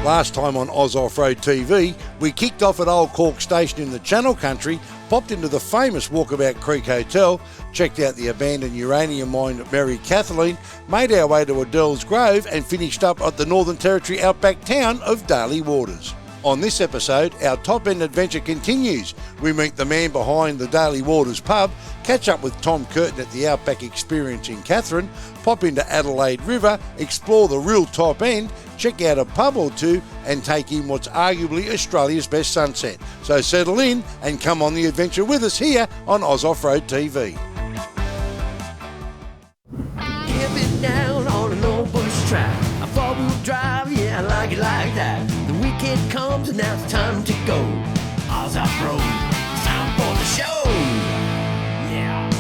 Last time on Oz Off-Road TV, we kicked off at Old Cork Station in the Channel Country, popped into the famous Walkabout Creek Hotel, checked out the abandoned uranium mine at Mary Katherine, made our way to Adele's Grove and finished up at the Northern Territory outback town of Daly Waters. On this episode, our top-end adventure continues. We meet the man behind the Daly Waters pub, catch up with Tom Curtin at the Outback Experience in Katherine, pop into Adelaide River, explore the real top end, check out a pub or two and take in what's arguably Australia's best sunset. So settle in and come on the adventure with us here on Oz Off-Road TV. Get down on an old bush track, a four-wheel drive, yeah, I like it like that. The weekend comes and now it's time to go. Oz Off-Road, it's time for the show. Yeah.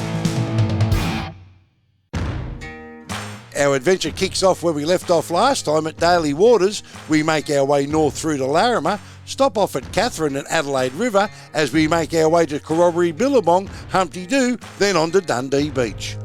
Our adventure kicks off where we left off last time at Daly Waters. We make our way north through to Larrimah, stop off at Katherine and Adelaide River as we make our way to Corroboree, Billabong, Humpty Doo, then on to Dundee Beach.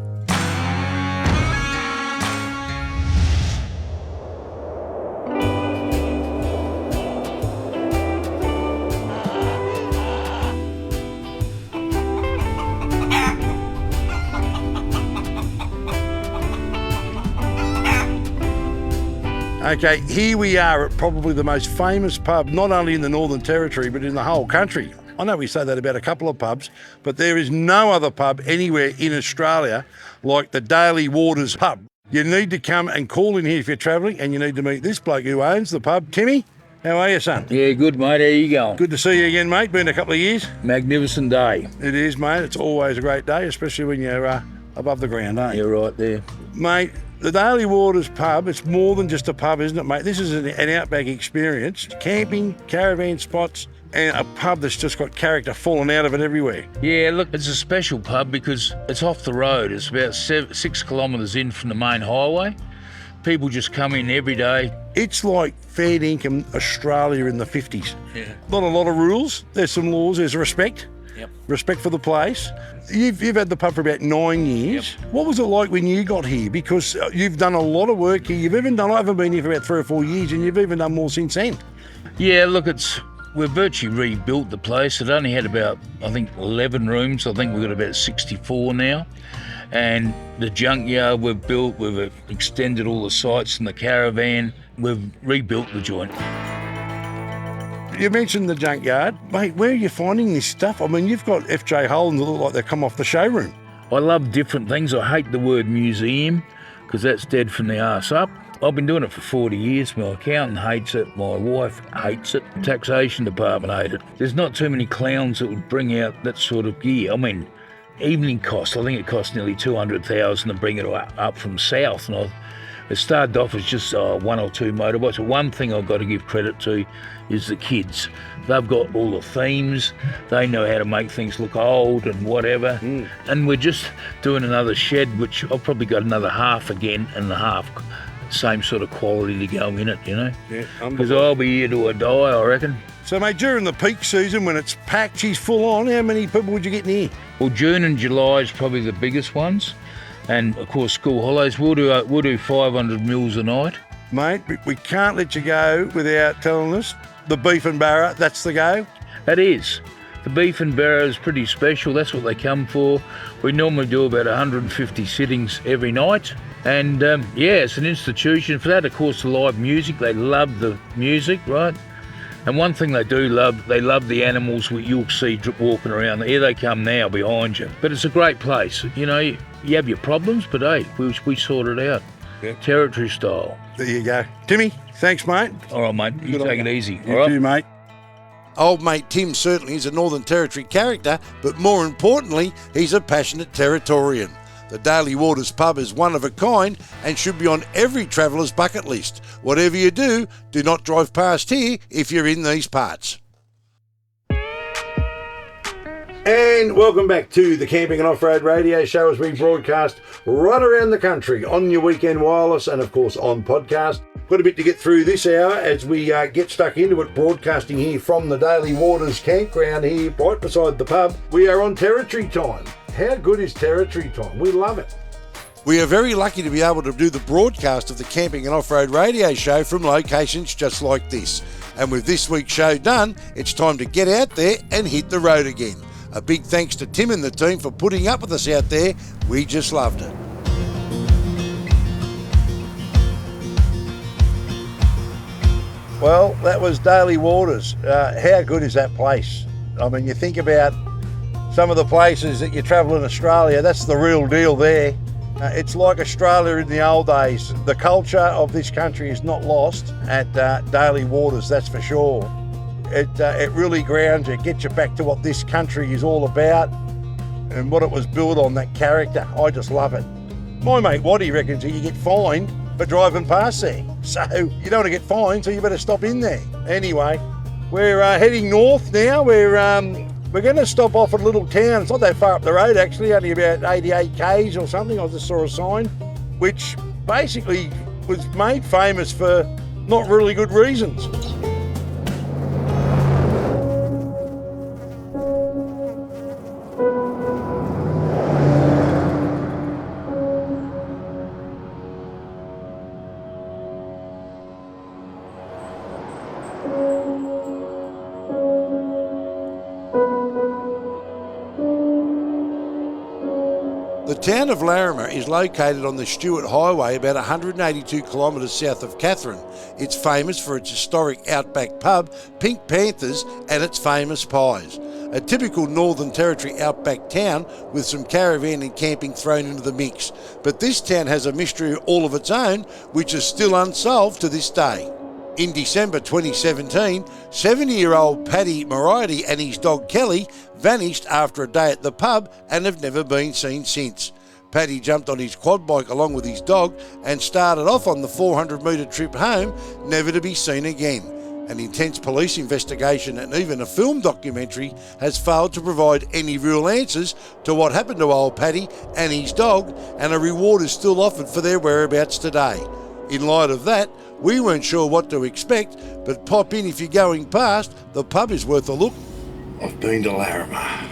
Okay, here we are at probably the most famous pub, not only in the Northern Territory, but in the whole country. I know we say that about a couple of pubs, but there is no other pub anywhere in Australia like the Daly Waters pub. You need to come and call in here if you're travelling, and you need to meet this bloke who owns the pub. Timmy, how are you, son? Yeah, good, mate. How you going? Good to see you again, mate. Been a couple of years. Magnificent day. It is, mate. It's always a great day, especially when you're above the ground, aren't you? You're right there. Mate, the Daly Waters pub, it's more than just a pub, isn't it, mate? This is an outback experience. Camping, caravan spots, and a pub that's just got character falling out of it everywhere. Yeah, look, it's a special pub because it's off the road. It's about 6 kilometres in from the main highway. People just come in every day. It's like fair income Australia in the 50s. Yeah. Not a lot of rules. There's some laws. There's respect. Yep. Respect for the place. You've had the pub for about 9 years. Yep. What was it like when you got here? Because you've done a lot of work here. I haven't been here for about 3 or 4 years, and you've even done more since then. Yeah, look, we've virtually rebuilt the place. It only had about, I think, 11 rooms. I think we've got about 64 now. And the junkyard we've built, we've extended all the sites in the caravan. We've rebuilt the joint. You mentioned the junkyard. Mate, where are you finding this stuff? I mean, you've got FJ Holdens that look like they come off the showroom. I love different things. I hate the word museum because that's dead from the arse up. I've been doing it for 40 years. My accountant hates it. My wife hates it. The taxation department hates it. There's not too many clowns that would bring out that sort of gear. I mean, evening cost, I think it cost nearly $200,000 to bring it up from south. And it started off as just 1 or 2 motorbikes. But one thing I've got to give credit to is the kids. They've got all the themes. They know how to make things look old and whatever. And we're just doing another shed, which I've probably got another half again and a half, same sort of quality to go in it, you know? Yeah, because I'll be here to a die, I reckon. So, mate, during the peak season when it's packed, she's full on, how many people would you get in here? Well, June and July is probably the biggest ones. And, of course, school holidays. We'll do 500 meals a night. Mate, we can't let you go without telling us the beef and Barra, that's the go? That is. The beef and Barra is pretty special. That's what they come for. We normally do about 150 sittings every night. And, yeah, it's an institution. For that, of course, the live music. They love the music, right? And one thing they do love, they love the animals you'll see walking around. Here they come now behind you. But it's a great place. You know, you have your problems, but hey, we sort it out. Yep. Territory style. There you go. Timmy, thanks, mate. All right, mate. You take it easy. You too, mate. Old mate Tim certainly is a Northern Territory character, but more importantly, he's a passionate Territorian. The Daly Waters pub is one of a kind and should be on every traveller's bucket list. Whatever you do not drive past here if you're in these parts. And welcome back to the Camping and Off-Road Radio Show as we broadcast right around the country on your weekend wireless and of course on podcast. Got a bit to get through this hour as we get stuck into it, broadcasting here from the Daly Waters campground here right beside the pub. We are on Territory time. How good is Territory time? We love it. We are very lucky to be able to do the broadcast of the Camping and Off-Road Radio Show from locations just like this. And with this week's show done, it's time to get out there and hit the road again. A big thanks to Tim and the team for putting up with us out there. We just loved it. Well, that was Daly Waters. How good is that place? I mean, you think about some of the places that you travel in Australia, that's the real deal there. It's like Australia in the old days. The culture of this country is not lost at Daly Waters, that's for sure. It really grounds you, gets you back to what this country is all about and what it was built on, that character. I just love it. My mate Waddy reckons you get fined for driving past there. So you don't want to get fined, so you better stop in there. Anyway, we're heading north now. We're going to stop off at a little town. It's not that far up the road, actually, only about 88 k's or something. I just saw a sign, which basically was made famous for not really good reasons. The town of Larrimah is located on the Stuart Highway about 182 kilometres south of Katherine. It's famous for its historic Outback pub, Pink Panthers and its famous pies. A typical Northern Territory outback town with some caravan and camping thrown into the mix. But this town has a mystery all of its own which is still unsolved to this day. In December 2017, 70-year-old Paddy Moriarty and his dog Kelly vanished after a day at the pub and have never been seen since. Paddy jumped on his quad bike along with his dog and started off on the 400-metre trip home, never to be seen again. An intense police investigation and even a film documentary has failed to provide any real answers to what happened to old Paddy and his dog, and a reward is still offered for their whereabouts today. In light of that, we weren't sure what to expect, but pop in if you're going past. The pub is worth a look. I've been to Larrimah.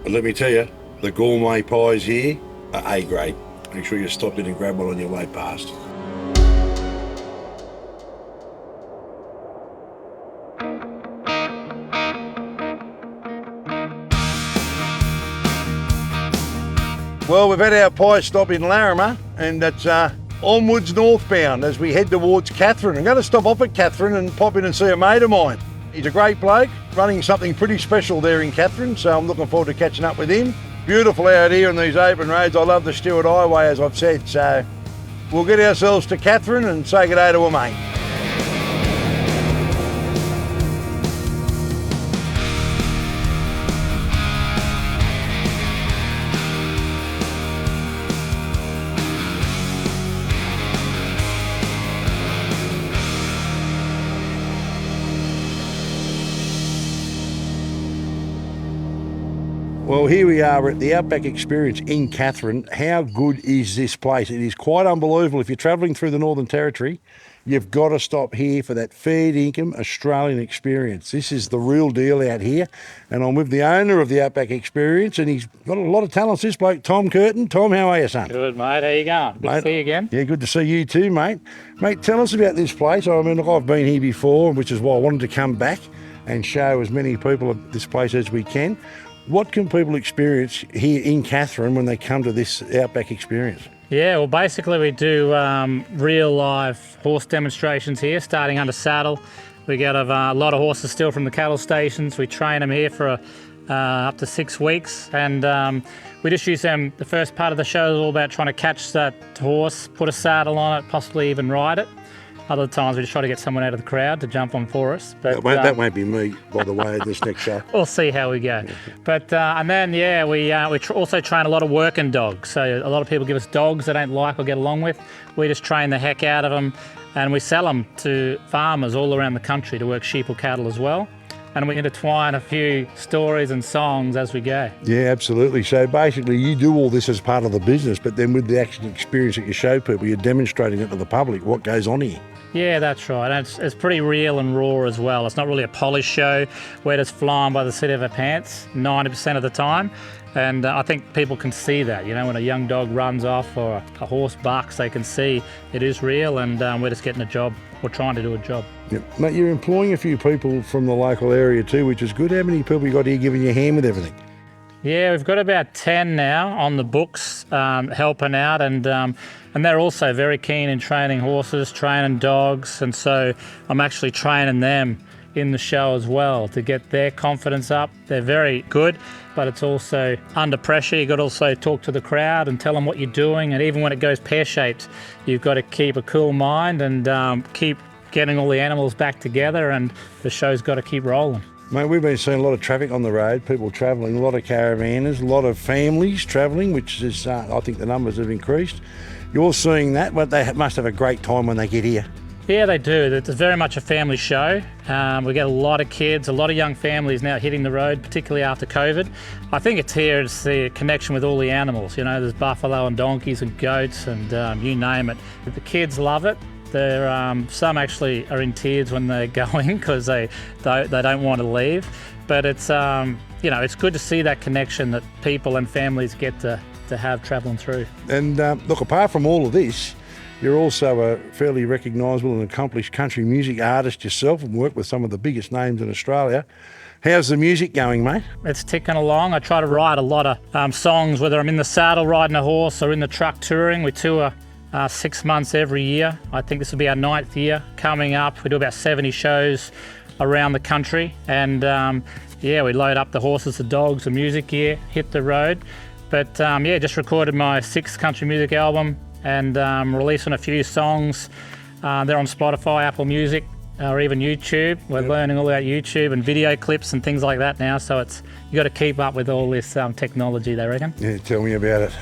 But let me tell you, the gourmet pies here are A-grade. Make sure you stop in and grab one on your way past. Well, we've had our pie stop in Larrimah, and that's onwards northbound as we head towards Katherine. I'm going to stop off at Katherine and pop in and see a mate of mine. He's a great bloke, running something pretty special there in Katherine, so I'm looking forward to catching up with him. Beautiful out here on these open roads. I love the Stuart Highway, as I've said, so we'll get ourselves to Katherine and say good day to a mate. Well, here we are at the Outback Experience in Katherine. How good is this place? It is quite unbelievable. If you're travelling through the Northern Territory, you've got to stop here for that fair dinkum Australian experience. This is the real deal out here. And I'm with the owner of the Outback Experience, and he's got a lot of talents, this bloke, Tom Curtin. Tom, how are you, son? Good, mate. How you going? Good to see you again. Yeah, good to see you too, mate. Mate, tell us about this place. I mean, look, I've been here before, which is why I wanted to come back and show as many people of this place as we can. What can people experience here in Katherine when they come to this Outback Experience? Yeah, well, basically we do real live horse demonstrations here, starting under saddle. We get a lot of horses still from the cattle stations. We train them here for up to 6 weeks, and we just use them. The first part of the show is all about trying to catch that horse, put a saddle on it, possibly even ride it. Other times we just try to get someone out of the crowd to jump on for us. But that won't be me, by the way, this next show. We'll see how we go. But and then, yeah, we also train a lot of working dogs. So a lot of people give us dogs they don't like or get along with. We just train the heck out of them, and we sell them to farmers all around the country to work sheep or cattle as well. And we intertwine a few stories and songs as we go. Yeah, absolutely. So basically you do all this as part of the business, but then with the actual experience that you show people, you're demonstrating it to the public, what goes on here. Yeah, that's right. And it's pretty real and raw as well. It's not really a polished show. We're just flying by the seat of our pants 90% of the time. And I think people can see that, you know, when a young dog runs off or a horse barks, they can see it is real, and we're just getting a job. We're trying to do a job. Yep. Mate, you're employing a few people from the local area too, which is good. How many people you got here giving you a hand with everything? Yeah, we've got about 10 now on the books helping out, and they're also very keen in training horses, training dogs, and so I'm actually training them in the show as well to get their confidence up. They're very good, but it's also under pressure. You've got to also talk to the crowd and tell them what you're doing, and even when it goes pear-shaped, you've got to keep a cool mind and keep getting all the animals back together, and the show's got to keep rolling. Mate, we've been seeing a lot of traffic on the road, people travelling, a lot of caravanners, a lot of families travelling, which is, I think the numbers have increased. You're seeing that, but they must have a great time when they get here. Yeah, they do. It's very much a family show. We get a lot of kids, a lot of young families now hitting the road, particularly after COVID. I think it's the connection with all the animals. You know, there's buffalo and donkeys and goats and you name it. The kids love it. Some actually are in tears when they're going because they don't want to leave. But it's it's good to see that connection that people and families get to have travelling through. And look, apart from all of this, you're also a fairly recognisable and accomplished country music artist yourself and work with some of the biggest names in Australia. How's the music going, mate? It's ticking along. I try to write a lot of songs, whether I'm in the saddle riding a horse or in the truck touring. We tour 6 months every year. I think this will be our 9th year coming up. We do about 70 shows around the country, and we load up the horses, the dogs, the music gear, hit the road. But just recorded my 6th country music album and releasing a few songs. They're on Spotify, Apple Music, or even YouTube. We're learning all about YouTube and video clips and things like that now, so you got to keep up with all this technology, they reckon. Yeah, tell me about it.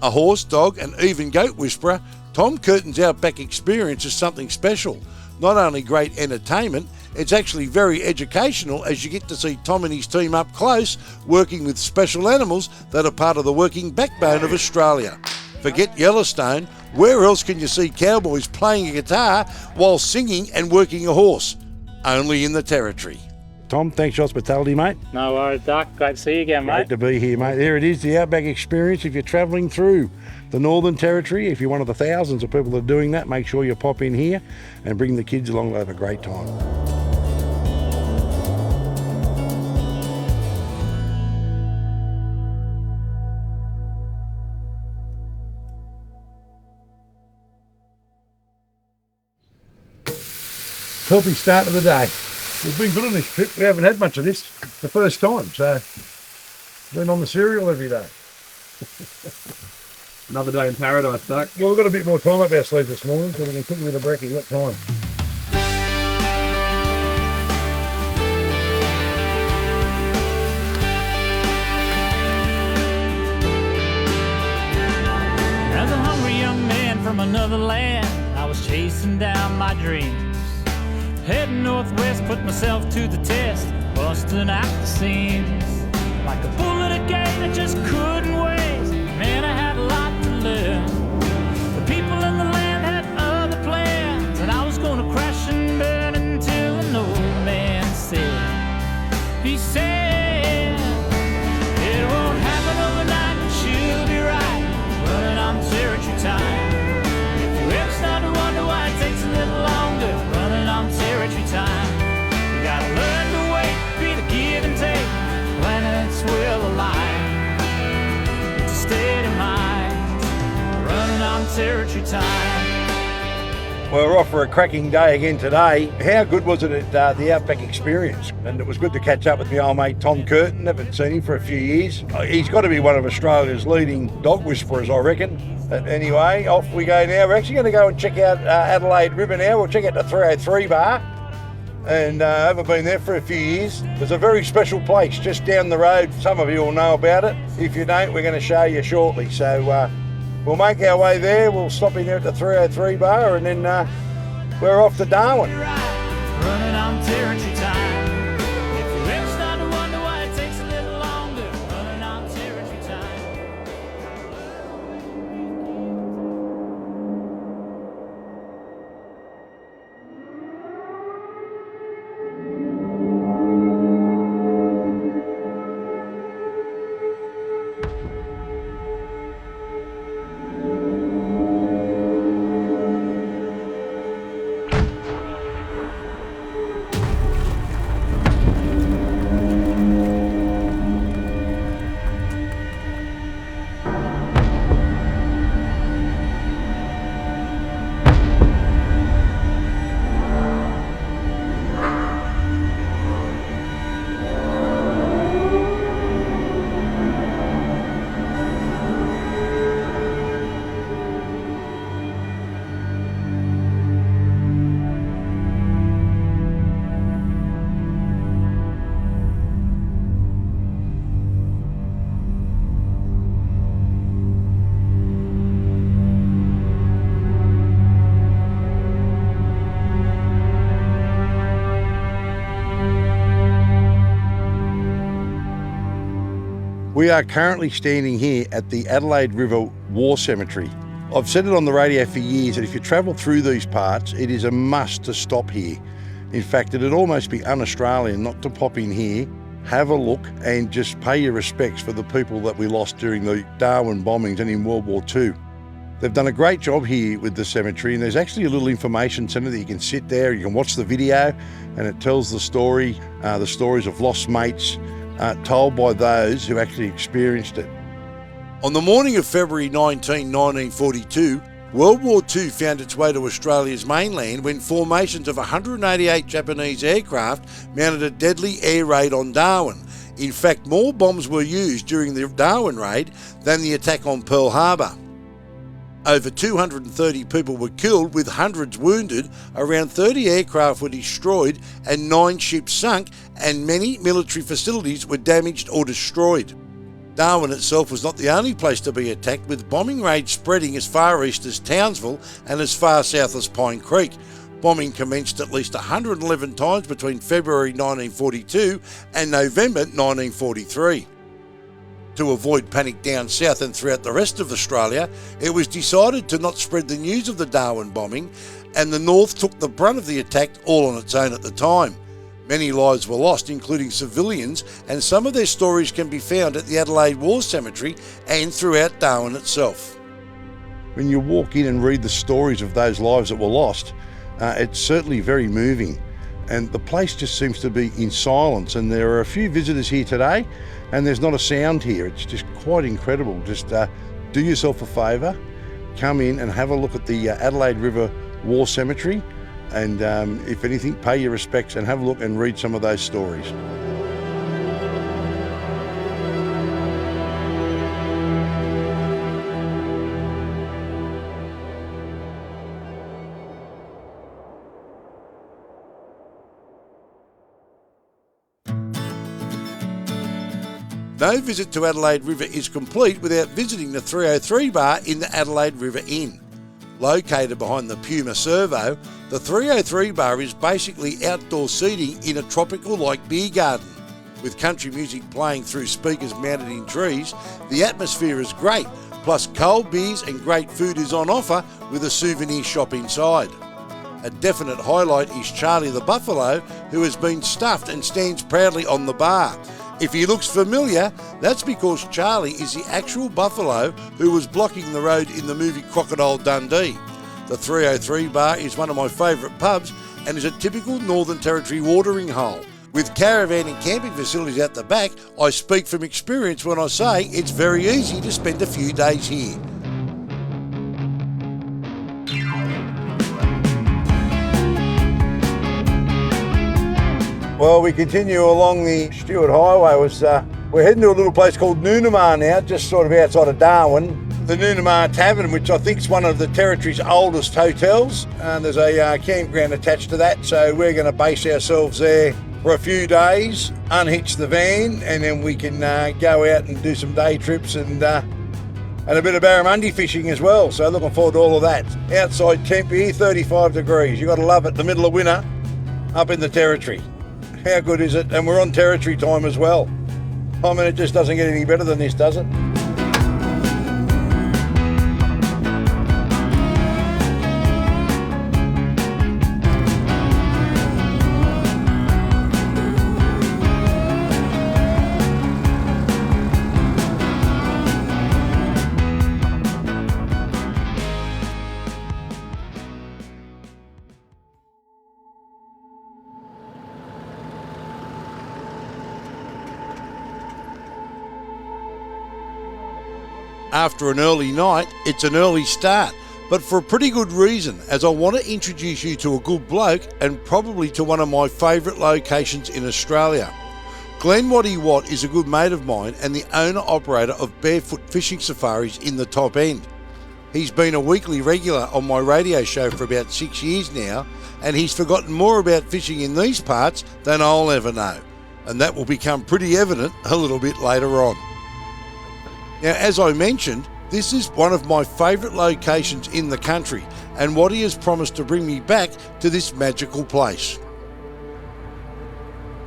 A horse, dog and even goat whisperer, Tom Curtin's Outback experience is something special. Not only great entertainment, it's actually very educational as you get to see Tom and his team up close working with special animals that are part of the working backbone of Australia. Forget Yellowstone, where else can you see cowboys playing a guitar while singing and working a horse? Only in the Territory. Tom, thanks for your hospitality, mate. No worries, Duck. Great to see you again, mate. Great to be here, mate. There it is, the Outback experience. If you're travelling through the Northern Territory, if you're one of the thousands of people that are doing that, make sure you pop in here and bring the kids along. They'll have a great time. Healthy start of the day. We've been good on this trip. We haven't had much of this. The first time, so been on the cereal every day. Another day in paradise, Duck. Well, we've got a bit more time up our sleeves this morning, so we can cook a bit of brekkie. What time? As a hungry young man from another land, I was chasing down my dreams. Heading northwest, put myself to the test, busting out the seams. Like a bull at a gate, I just couldn't wait. Man, I had a lot to learn. The people in the land had other plans, and I was gonna crash and burn until an old man said, he said, it won't happen overnight, but you'll be right, running on territory time. If you ever start to wonder why it takes a little longer, running on territory time. You gotta learn to wait, be the give and take, planets will align. It's a state of mind, running on territory time. Well, we're off for a cracking day again today. How good was it at the Outback experience? And it was good to catch up with my old mate Tom Curtin. Haven't seen him for a few years. He's got to be one of Australia's leading dog whisperers, I reckon. But anyway, off we go now. We're actually going to go and check out Adelaide River now. We'll check out the 303 bar. And I haven't been there for a few years. There's a very special place just down the road. Some of you will know about it. If you don't, we're going to show you shortly. So we'll make our way there. We'll stop in there at the 303 bar and then we're off to Darwin. Running on territory time. If you ever start to wonder why it takes a little longer, running on territory time. We are currently standing here at the Adelaide River War Cemetery. I've said it on the radio for years that if you travel through these parts, it is a must to stop here. In fact, it'd almost be un-Australian not to pop in here, have a look and just pay your respects for the people that we lost during the Darwin bombings and in World War II. They've done a great job here with the cemetery, and there's actually a little information centre that you can sit there, you can watch the video, and it tells the stories of lost mates told by those who actually experienced it. On the morning of February 19, 1942, World War II found its way to Australia's mainland when formations of 188 Japanese aircraft mounted a deadly air raid on Darwin. In fact, more bombs were used during the Darwin raid than the attack on Pearl Harbor. Over 230 people were killed, with hundreds wounded, around 30 aircraft were destroyed and 9 ships sunk, and many military facilities were damaged or destroyed. Darwin itself was not the only place to be attacked, with bombing raids spreading as far east as Townsville and as far south as Pine Creek. Bombing commenced at least 111 times between February 1942 and November 1943. To avoid panic down south and throughout the rest of Australia, it was decided to not spread the news of the Darwin bombing, and the North took the brunt of the attack all on its own at the time. Many lives were lost, including civilians, and some of their stories can be found at the Adelaide War Cemetery and throughout Darwin itself. When you walk in and read the stories of those lives that were lost, it's certainly very moving. And the place just seems to be in silence, and there are a few visitors here today and there's not a sound here. It's just quite incredible. Just do yourself a favour, come in and have a look at the Adelaide River War Cemetery, and if anything, pay your respects and have a look and read some of those stories. No visit to Adelaide River is complete without visiting the 303 bar in the Adelaide River Inn. Located behind the Puma Servo, the 303 bar is basically outdoor seating in a tropical-like beer garden. With country music playing through speakers mounted in trees, the atmosphere is great, plus cold beers and great food is on offer with a souvenir shop inside. A definite highlight is Charlie the Buffalo, who has been stuffed and stands proudly on the bar. If he looks familiar, that's because Charlie is the actual buffalo who was blocking the road in the movie Crocodile Dundee. The 303 bar is one of my favourite pubs and is a typical Northern Territory watering hole. With caravan and camping facilities at the back, I speak from experience when I say it's very easy to spend a few days here. Well, we continue along the Stuart Highway. We're heading to a little place called Noonamah now, just sort of outside of Darwin. The Noonamah Tavern, which I think is one of the Territory's oldest hotels. There's a campground attached to that, so we're going to base ourselves there for a few days, unhitch the van, and then we can go out and do some day trips and a bit of barramundi fishing as well. So looking forward to all of that. Outside temp here, 35 degrees. You've got to love it, the middle of winter up in the Territory. How good is it? And we're on Territory time as well. I mean, it just doesn't get any better than this, does it? After an early night, it's an early start, but for a pretty good reason, as I want to introduce you to a good bloke and probably to one of my favourite locations in Australia. Glenn Waddy Watt is a good mate of mine and the owner-operator of Barefoot Fishing Safaris in the Top End. He's been a weekly regular on my radio show for about 6 years now, and he's forgotten more about fishing in these parts than I'll ever know. And that will become pretty evident a little bit later on. Now, as I mentioned, this is one of my favourite locations in the country, and Waddy has promised to bring me back to this magical place.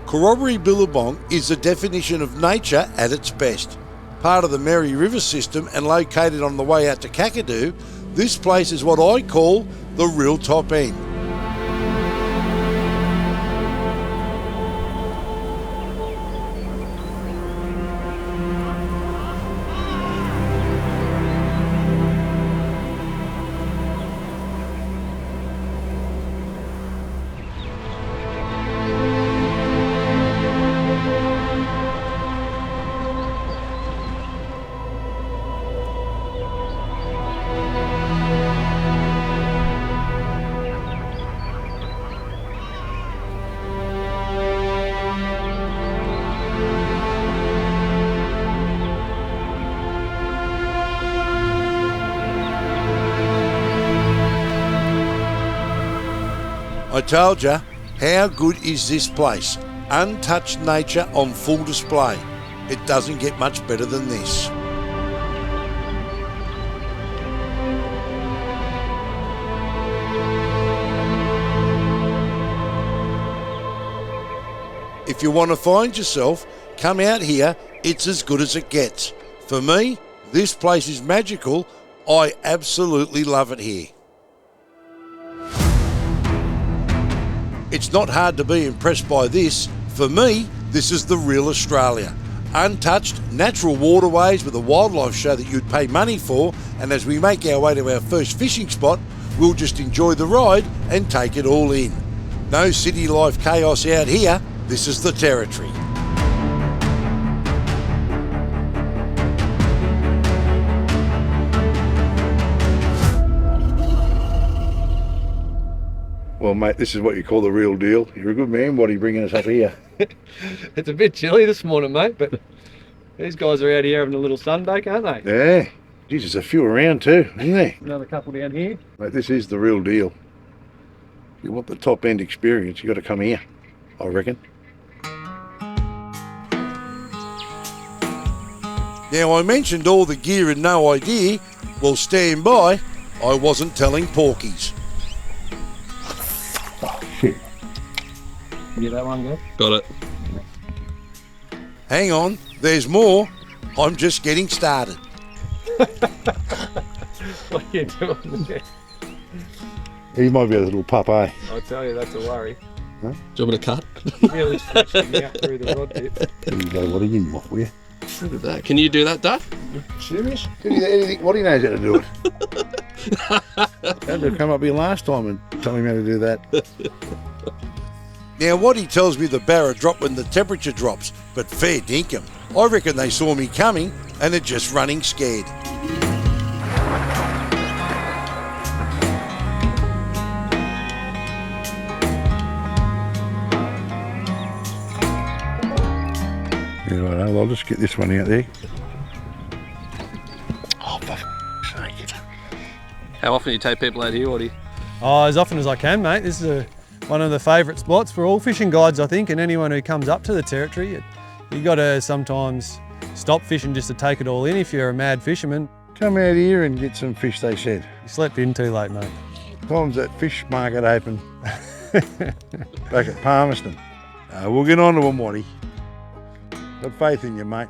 Corroboree Billabong is the definition of nature at its best. Part of the Mary River system and located on the way out to Kakadu, this place is what I call the real top end. I told ya, how good is this place? Untouched nature on full display. It doesn't get much better than this. If you want to find yourself, come out here, it's as good as it gets. For me, this place is magical. I absolutely love it here. It's not hard to be impressed by this. For me, this is the real Australia. Untouched, natural waterways with a wildlife show that you'd pay money for, and as we make our way to our first fishing spot, we'll just enjoy the ride and take it all in. No city life chaos out here. This is the territory. Well, mate, this is what you call the real deal. You're a good man. What are you bringing us up here? It's a bit chilly this morning, mate, but these guys are out here having a little sunbake, aren't they? Yeah. Geez, there's a few around too, isn't there? Another couple down here. Mate, this is the real deal. If you want the top end experience, you got to come here, I reckon. Now, I mentioned all the gear and no idea. Well, stand by. I wasn't telling porkies. Shit. You get that one, go? Got it. Hang on, there's more. I'm just getting started. What are you doing there? He might be a little pup, eh? I'll tell you, that's a worry. Do you want me to cut? Really stretching me out through the rod bit. There you go, what are you off with? Look at that. Can you do that, Dad? Serious? Anything, what he knows how to do it. Had to come up here last time and tell him how to do that. Now, Waddy tells me the Barra drop when the temperature drops, but fair dinkum. I reckon they saw me coming and are just running scared. Yeah, right, I'll just get this one out there. Oh, for f***'s sake. How often do you take people out here, Waddy? Oh, as often as I can, mate. This is one of the favourite spots for all fishing guides, I think, and anyone who comes up to the territory. You got to sometimes stop fishing just to take it all in if you're a mad fisherman. Come out here and get some fish, they said. You slept in too late, mate. Time's that fish market open back at Palmerston. We'll get on to them, Waddy. Got faith in you, mate.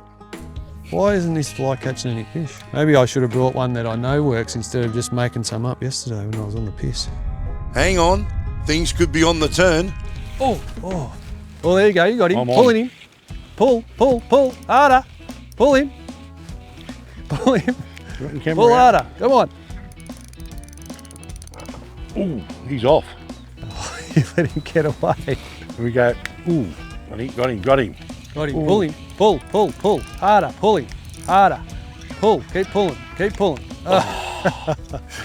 Why isn't this fly catching any fish? Maybe I should have brought one that I know works instead of just making some up yesterday when I was on the piss. Hang on, things could be on the turn. Oh. Well, there you go, you got him. I'm Pulling on. him. Pull. Harder. Pull him. Pull him. Pull harder. Come on. Ooh, he's off. You let him get away. Here we go. Ooh, got him. Got him. Ooh. Pull him. Pull. Harder. Pull him. Harder. Pull. Keep pulling. Oh.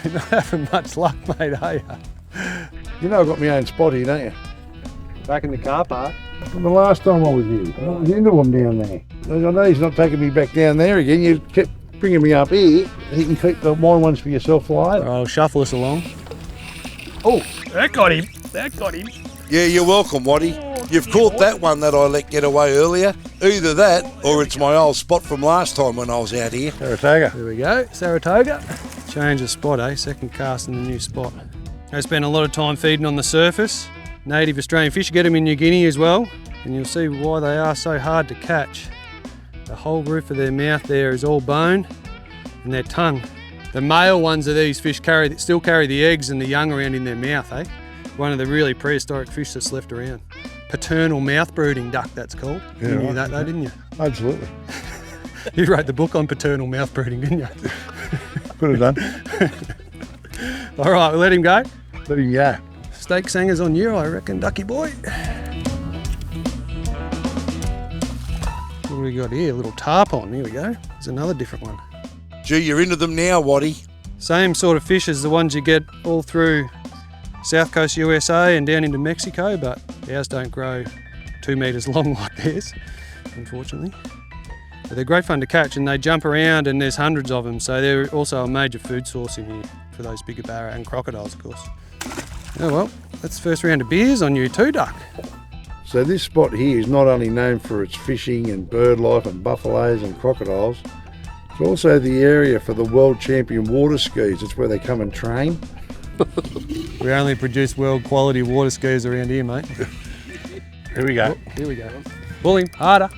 You're not having much luck, mate, are you? You know I've got my own spot here, don't you? Back in the car park. From the last time I was here, I was into him down there. I know he's not taking me back down there again. You kept bringing me up here. You can keep the mine ones for yourself, fly. I'll shuffle us along. Oh, that got him. Yeah, you're welcome, Waddy. You've caught that one that I let get away earlier. Either that, or it's my old spot from last time when I was out here. Saratoga. There we go, Saratoga. Change the spot, eh? Second cast in the new spot. I spend a lot of time feeding on the surface. Native Australian fish, get them in New Guinea as well, and you'll see why they are so hard to catch. The whole roof of their mouth there is all bone, and their tongue. The male ones of these fish still carry the eggs and the young around in their mouth, eh? One of the really prehistoric fish that's left around. Paternal mouth brooding duck, that's called. Yeah, You knew right. that though, didn't you? Absolutely. You wrote the book on paternal mouth brooding, didn't you? Could have done. All right, we'll let him go. Let him go. Steak sangers on you, I reckon, ducky boy. What do we got here? A little tarpon, here we go. There's another different one. Gee, you're into them now, Waddy. Same sort of fish as the ones you get all through South Coast USA and down into Mexico, but ours don't grow 2 metres long like theirs, unfortunately. But they're great fun to catch, and they jump around, and there's hundreds of them, so they're also a major food source in here for those bigger barra and crocodiles, of course. Oh well, that's the first round of beers on you too, Duck. So this spot here is not only known for its fishing and bird life and buffaloes and crocodiles, it's also the area for the world champion water skis. It's where they come and train. We only produce world quality water skis around here, mate. Here we go. Here we go. Pull him harder.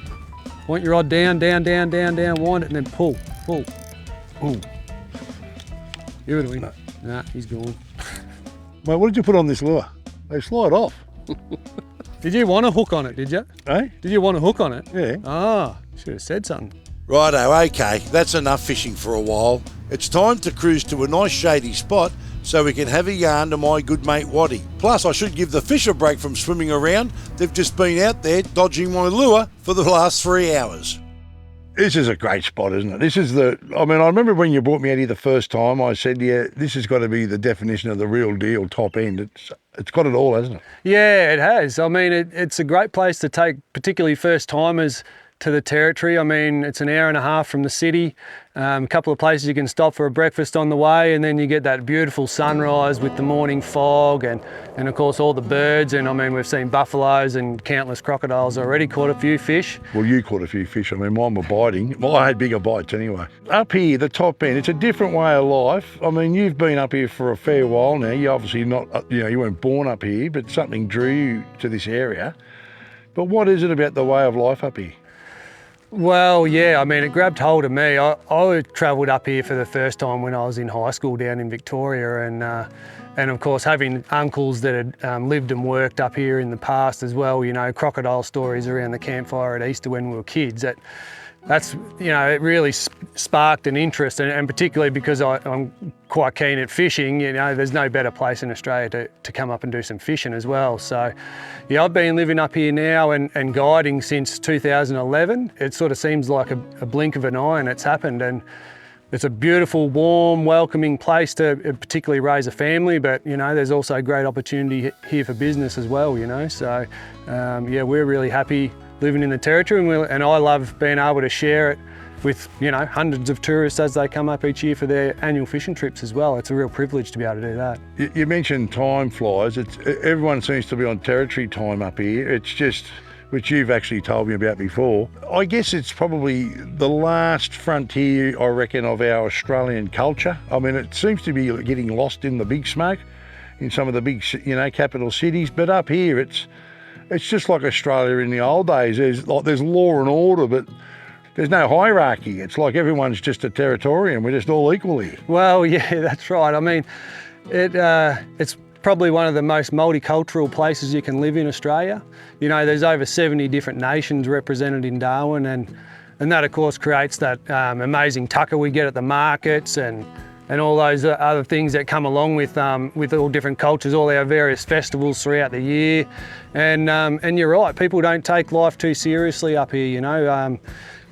Point your rod down, down, down, down, down, wind it, and then pull, pull. Ooh. Give it to him. Nah, he's gone. Mate, what did you put on this lure? They slide off. Did you want a hook on it, did you? Eh? Did you want a hook on it? Yeah. Ah, should have said something. Righto, okay, that's enough fishing for a while. It's time to cruise to a nice shady spot so we can have a yarn to my good mate Waddy. Plus, I should give the fish a break from swimming around. They've just been out there dodging my lure for the last 3 hours. This is a great spot, isn't it? This is I remember when you brought me out here the first time, I said, yeah, this has got to be the definition of the real deal, top end. It's got it all, hasn't it? Yeah, it has. I mean, it's a great place to take particularly first timers to the territory. I mean, it's an hour and a half from the city. A couple of places you can stop for a breakfast on the way, and then you get that beautiful sunrise with the morning fog and of course all the birds. And I mean, we've seen buffaloes and countless crocodiles already. Caught a few fish. Well, you caught a few fish. I mean, mine were biting. Well, I had bigger bites anyway. Up here, the top end, it's a different way of life. I mean, you've been up here for a fair while now. You obviously you weren't born up here, but something drew you to this area. But what is it about the way of life up here? Well, yeah, I mean, it grabbed hold of me. I travelled up here for the first time when I was in high school down in Victoria, and of course having uncles that had lived and worked up here in the past as well, you know, crocodile stories around the campfire at Easter when we were kids, that's you know, it really sparked an interest, and particularly because I'm quite keen at fishing, you know, there's no better place in Australia to come up and do some fishing as well. So yeah, I've been living up here now and guiding since 2011. It sort of seems like a blink of an eye and it's happened, and it's a beautiful, warm, welcoming place to particularly raise a family, but you know, there's also a great opportunity here for business as well, you know. So yeah, we're really happy living in the territory, and I love being able to share it with, you know, hundreds of tourists as they come up each year for their annual fishing trips as well. It's a real privilege to be able to do that. You mentioned time flies. Everyone seems to be on territory time up here. It's just, which you've actually told me about before. I guess it's probably the last frontier, I reckon, of our Australian culture. I mean, it seems to be getting lost in the big smoke in some of the big, you know, capital cities, but up here it's just like Australia in the old days. There's law and order, but there's no hierarchy. It's like everyone's just a territorian. We're just all equal here. Well, yeah, that's right. I mean, it's probably one of the most multicultural places you can live in Australia. You know, there's over 70 different nations represented in Darwin, and that of course creates that amazing tucker we get at the markets and all those other things that come along with all different cultures, all our various festivals throughout the year. And you're right, people don't take life too seriously up here, you know.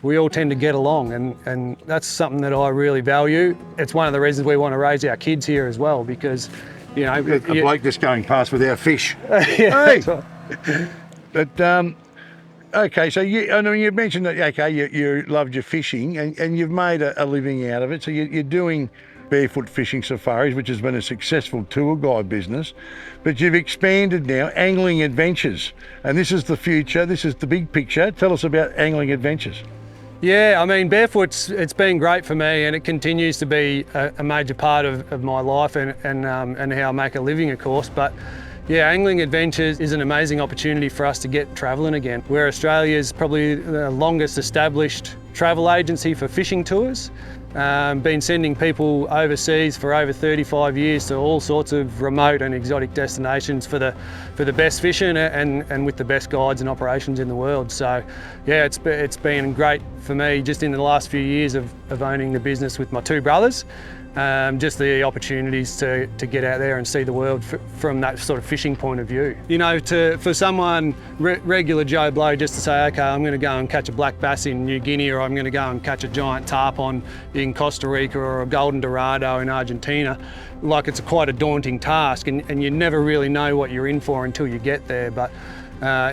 We all tend to get along, and that's something that I really value. It's one of the reasons we want to raise our kids here as well, because, you know... A bloke just going past with our fish. Yeah, hey! But, okay, so you mentioned that, okay, you loved your fishing and you've made a living out of it. So you're doing barefoot fishing safaris, which has been a successful tour guide business, but you've expanded now, angling adventures. And this is the future, this is the big picture. Tell us about angling adventures. Yeah, I mean, it's been great for me, and it continues to be a major part of my life and how I make a living, of course. But Yeah, Angling Adventures is an amazing opportunity for us to get travelling again. We're Australia's probably the longest established travel agency for fishing tours. Been sending people overseas for over 35 years to all sorts of remote and exotic destinations for the best fishing and with the best guides and operations in the world. So yeah, it's been great for me just in the last few years of owning the business with my two brothers. Just the opportunities to get out there and see the world from that sort of fishing point of view. You know, for someone, regular Joe Blow, just to say, okay, I'm going to go and catch a black bass in New Guinea, or I'm going to go and catch a giant tarpon in Costa Rica, or a golden dorado in Argentina, like it's quite a daunting task, and you never really know what you're in for until you get there. But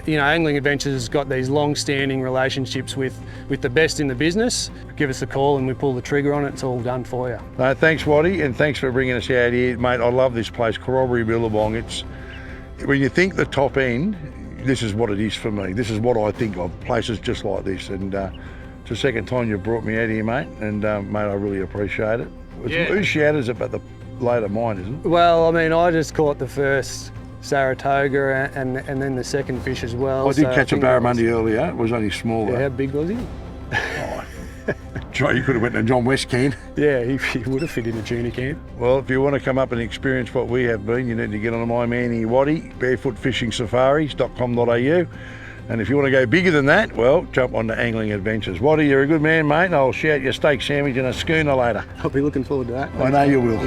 you know, Angling Adventures has got these long-standing relationships with the best in the business. Give us a call and we pull the trigger on it. It's all done for you. Thanks, Waddy, and thanks for bringing us out here, mate. I love this place, Corroboree, Billabong. It's when you think the top end, this is what it is for me. This is what I think of, places just like this. And it's the second time you've brought me out here, mate. And mate, I really appreciate it. Who shatters it, but the later mine, isn't it? Well, I mean, I just caught the first Saratoga and then the second fish as well. I did catch a barramundi earlier. It was only smaller. Yeah, how big was he? You could have went in a John West can. Yeah, he would have fit in a tuna can. Well, if you want to come up and experience what we have been, you need to get on my man here, Waddy, barefootfishingsafaris.com.au. And if you want to go bigger than that, well, jump on to Angling Adventures. Waddy, you're a good man, mate, and I'll shout your steak sandwich and a schooner later. I'll be looking forward to that. I know you will.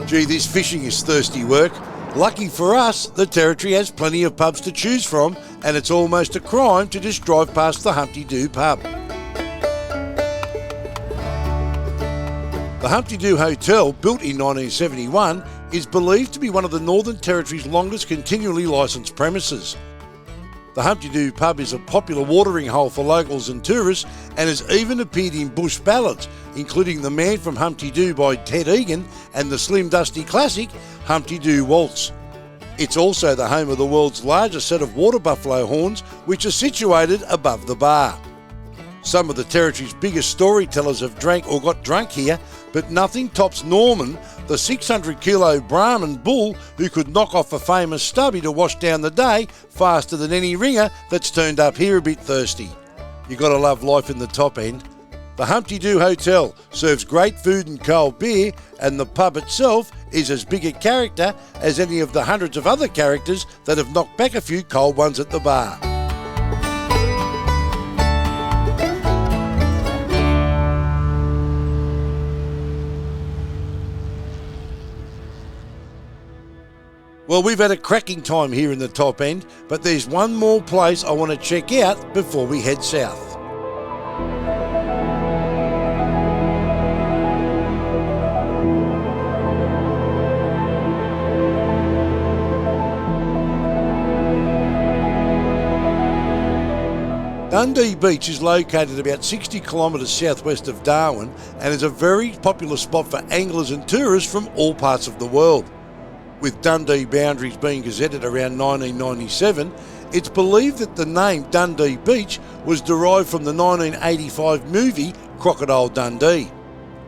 Gee, this fishing is thirsty work. Lucky for us, the Territory has plenty of pubs to choose from, and it's almost a crime to just drive past the Humpty Doo pub. The Humpty Doo Hotel, built in 1971, is believed to be one of the Northern Territory's longest continually licensed premises. The Humpty Doo pub is a popular watering hole for locals and tourists, and has even appeared in bush ballads, including The Man from Humpty Doo by Ted Egan and the Slim Dusty classic Humpty Doo Waltz. It's also the home of the world's largest set of water buffalo horns, which are situated above the bar. Some of the Territory's biggest storytellers have drank or got drunk here, but nothing tops Norman, the 600-kilo Brahman bull who could knock off a famous stubby to wash down the day faster than any ringer that's turned up here a bit thirsty. You gotta love life in the top end. The Humpty Doo Hotel serves great food and cold beer, and the pub itself is as big a character as any of the hundreds of other characters that have knocked back a few cold ones at the bar. Well, we've had a cracking time here in the top end, but there's one more place I want to check out before we head south. Dundee Beach is located about 60 kilometres southwest of Darwin and is a very popular spot for anglers and tourists from all parts of the world. With Dundee boundaries being gazetted around 1997, it's believed that the name Dundee Beach was derived from the 1985 movie Crocodile Dundee.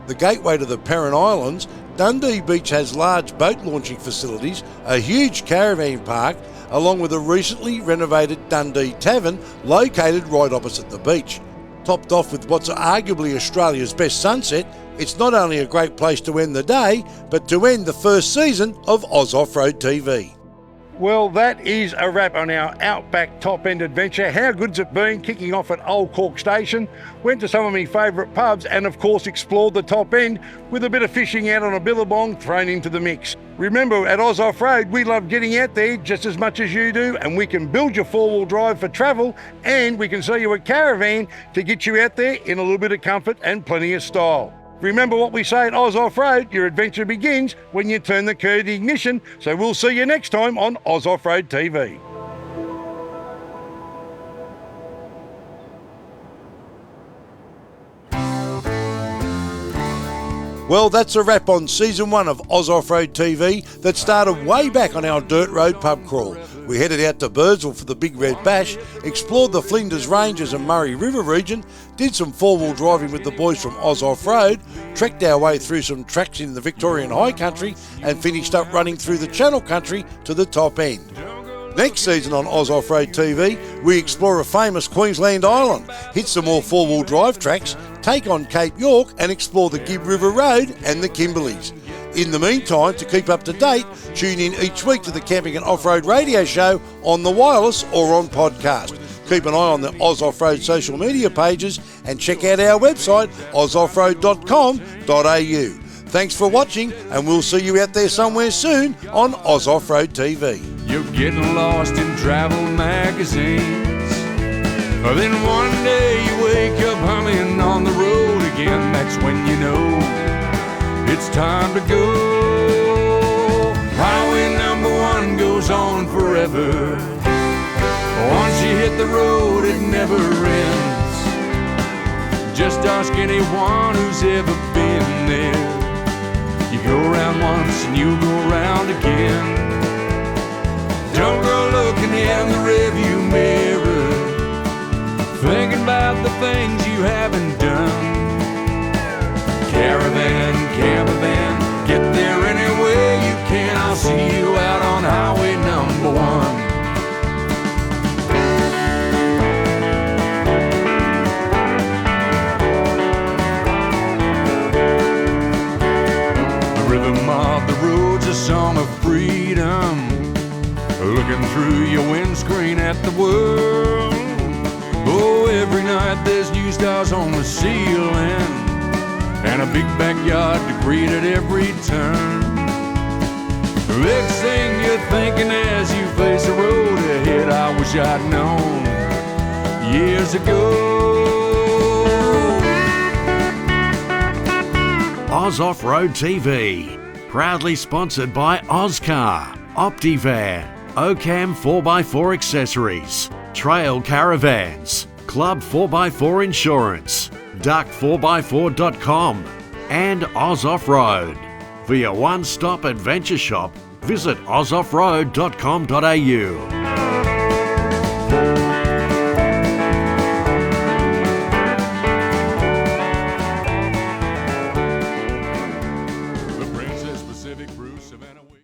The gateway to the Parent Islands, Dundee Beach has large boat launching facilities, a huge caravan park, along with a recently renovated Dundee Tavern located right opposite the beach. Topped off with what's arguably Australia's best sunset, it's not only a great place to end the day, but to end the first season of Oz Off-Road TV. Well, that is a wrap on our Outback top end adventure. How good's it been? Kicking off at Old Cork Station, went to some of my favourite pubs and of course explored the top end with a bit of fishing out on a billabong thrown into the mix. Remember, at Oz Off-Road, we love getting out there just as much as you do, and we can build your four-wheel drive for travel, and we can sell you a caravan to get you out there in a little bit of comfort and plenty of style. Remember what we say at Oz Off-Road, your adventure begins when you turn the key to the ignition. So we'll see you next time on Oz Off-Road TV. Well, that's a wrap on Season 1 of Oz Off-Road TV that started way back on our dirt road pub crawl. We headed out to Birdsville for the Big Red Bash, explored the Flinders Ranges and Murray River region, did some four-wheel driving with the boys from Oz Off-Road, trekked our way through some tracks in the Victorian High Country and finished up running through the Channel Country to the top end. Next season on Oz Off-Road TV, we explore a famous Queensland island, hit some more four-wheel drive tracks, take on Cape York and explore the Gibb River Road and the Kimberleys. In the meantime, to keep up to date, tune in each week to the Camping and Off-Road radio show on the wireless or on podcast. Keep an eye on the Oz Off-Road social media pages and check out our website, ozoffroad.com.au. Thanks for watching, and we'll see you out there somewhere soon on Oz Off-Road TV. You're getting lost in travel magazines. Then one day you wake up humming on the road again. That's when you know it's time to go. Highway number 1 goes on forever. Once you hit the road, it never ends. Just ask anyone who's ever been there. You go around once and you go around again. Don't go looking in the rearview mirror, thinking about the things you haven't done. Caravan, campervan, get there any way you can. I'll see you out on highway number 1. The rhythm of the road's a song of freedom, looking through your windscreen at the world. Oh, every night there's new stars on the ceiling and a big backyard to greet at every turn. Next thing you're thinking as you face the road ahead, I wish I'd known years ago. Oz Off-Road TV, proudly sponsored by Ozcar, Optivan, Ocam 4x4 Accessories, Trail Caravans, Club 4x4 Insurance, Duck4x4.com, and Oz Off-Road. For your one-stop adventure shop, visit ozoffroad.com.au.